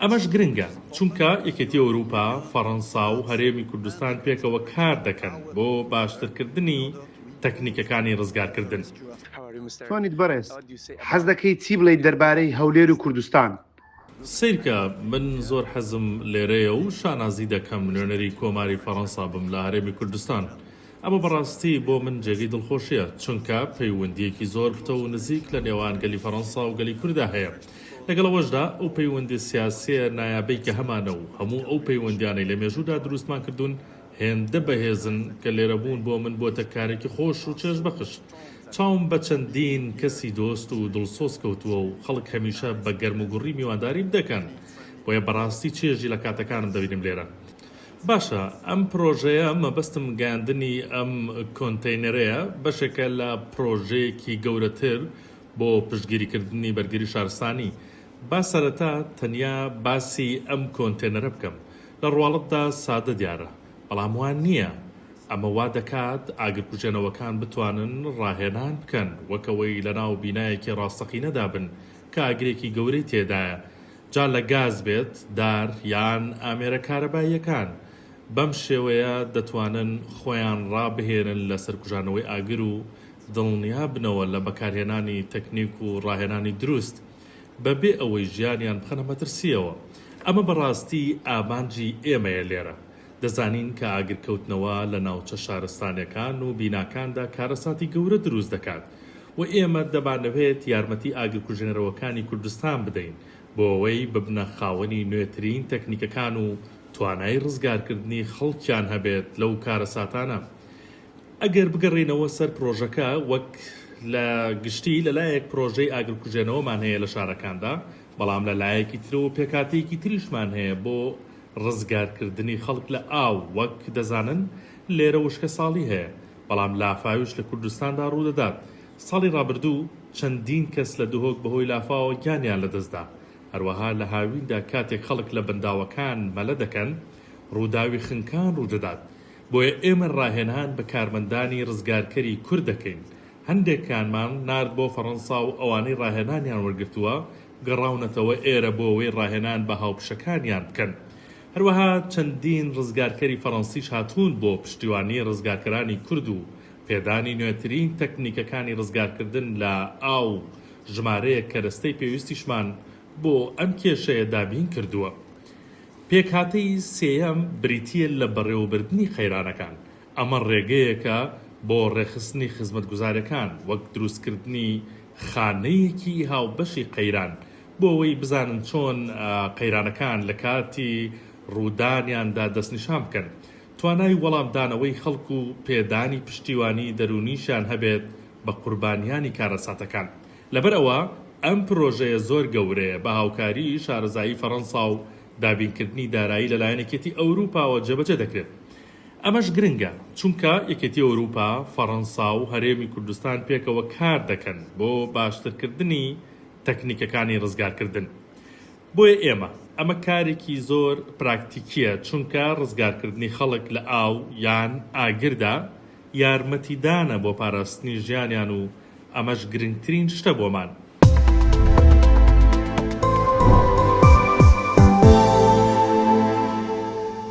ئەمەش گرنگە چونکە یەکێتی ئەوروپا، فەڕەنسا و هەرێمی کوردستان پێکەوە کار دەکەن بۆ باشترکردنی تەکنیکەکانی ڕزگارکردن. توانیت بەڕێز حەز دەکەیت چی بڵێیت دەربارەی هەولێر و کوردستان؟ سیرکە من زۆر حەزم لێرەیە و شانازی دەکەم نوێنەری کۆماری فەڕەنسا بم لە هەرێمی کوردستان. ئەمە بەڕاستی بۆ من جێگەی دڵخۆشیە چونکە پەیوەندیەکی زۆر بتە و نزیک لە نێوان گەلی فەڕەنسا و گەلی کووردا هەیە. لەگەڵەوەشدا ئەو پەیوەندی سیاسیە نایابەی کە هەمانە و هەموو ئەو پەیوەندیانەی لە مێژوودا دروستمان کردوون هێندە بەهێزن کە لێرەبوون بۆ من بۆتە کارێکی خۆش و چێژ بەخش. چاوم بە چەندین کەسی دۆست و دڵسۆز کەوتووە و خەڵک هەمیشە بە گەرم و گوڕی میوانداریم دەکەن بۆیە بەڕاستی چێژی لە کاتەکانم دەبینم لێرە. باشە ئەم پرۆژەیە مەبەستم گاندنی ئەم کۆنتەینەرەیە بەشێکە لە پرۆژەیەکی گەورەتر بۆ پشتگیریکردنی بەرگری شارستانی. با سەرەتا تەنیا باسی ئەم کۆنتێنەرە بکەم. لە ڕواڵەتدا سادە دیارە بەڵام وان نییە. ئەمە وا دەکات ئاگرکوژێنەوەکان بتوانن ڕاهێنان بکەن وەکەوەی لە ناو بینایەکی ڕاستەقینەدا بن کە ئاگرێکی گەورەی تێدایە جا لە گاز بێت دار یان ئامێرە کارەباییەکان. بەم شێوەیە دەتوانن خۆیان ڕابهێنن لە سەرکوژانەوەی ئاگر و دڵنیا بنەوە لە بەکارهێنانی تەکنیک و ڕاهێنانی دروست بەبێ ئەوەی ژیانیان بخەنە مەترسیەوە. ئەمە بەڕاستی ئامانجی ئێمەیە لێرە. دەزانین کە ئاگرکەوتنەوە لە ناوچە شارستانیەکان و بیناکاندا کارەساتی گەورە دروست دەکات و ئێمە دەبانەوێت یارمەتی ئاگرکوژێنەرەوەکانی کوردستان بدەین بۆ ئەوەی ببنە خاوەنی نوێترین تەکنیکەکان و توانای ڕزگارکردنی خەڵکیان هەبێت لەو کارەساتانە. ئەگەر بگەڕێنەوە سەر پرۆژەکە وەک لە گشتی لەلایەک پرۆژەی ئاگرکوژێنەوەمان هەیە لە شارەکاندا بەڵام لە لایەکی ترەوە پێکاتەیەکی تریشمان هەیە بۆ ڕزگارکردنی خەڵک لە ئاو وەک دەزانن لێرە وشکە ساڵی هەیە بەڵام لافاویش لە کوردستاندا ڕوودەدات. ساڵی ڕابردوو چەندین کەس لە دهۆک بەهۆی لافاوە گیانیان لەدەستدا. هەروەها لە هاویندا کاتێک خەڵک لە بەنداوەکان مەلە دەکەن ڕووداوی خنکان ڕوودەدات. بۆیە ئێمە ڕاهێنان بە کارمەندانی ڕزگارکەری کورد دەکەین. هەندێکیانمان نارد بۆ فەڕەنسا و ئەوانەی ڕاهێنانیان وەرگرتووە گەڕاونەتەوە ئێرە بۆ ئەوەی ڕاهێنان بە هاوپشەکانیان بکەن. هەروەها چەندین ڕزگارکەری فەڕەنسیش هاتوون بۆ پشتیوانی ڕزگارکەرانی کورد و پێدانی نوێترین تەکنیکەکانی ڕزگارکردن لە ئاو ژمارەیە کە دەستەی پێویستیشمان بۆ ئەم کێشەیە دابین کردووە. پێکهاتەی سێیەم بریتیە لە بەڕێوەبردننی قەیرانەکان. ئەمە ڕێگەیەکە بۆ ڕێخستنی خزمەتگوزارەکان وەک دروستکردنی خانەیەکی هاوبەشی قەیران بۆ ئەوەی بزانن چۆن قەیرانەکان لە کاتی ڕوودانیاندا دەستنیشان بکەن. توانای وەڵامدانەوەی خەڵک و پێدانی پشتیوانی دەرونیشان هەبێت بە قوربانیانی کارەساتەکان. لەبەرەوە ئەم پرۆژەیە زۆر گەورەیە بە هاوکاری شارەزایی فەڕەنسا و دابینکردنی دارایی لەلایەنێکێتی ئەوروپاوە جێبەجێ دەکرێت. ئەمەش گرنگە چونکە یەکێتی ئەوروپا، فەڕەنسا و هەرێمی کوردستان پێکەوە کار دەکەن بۆ باشترکردنی تەکنیکەکانی ڕزگارکردن. بۆیە ئەمە کارێکی زۆر پراکتیکیە چونکە ڕزگارکردنی خەڵک لە ئاو یان ئاگردا یارمەتیدانە بۆ پاراستنی ژیانیان و ئەمەش گرنگترین شتە بۆمان.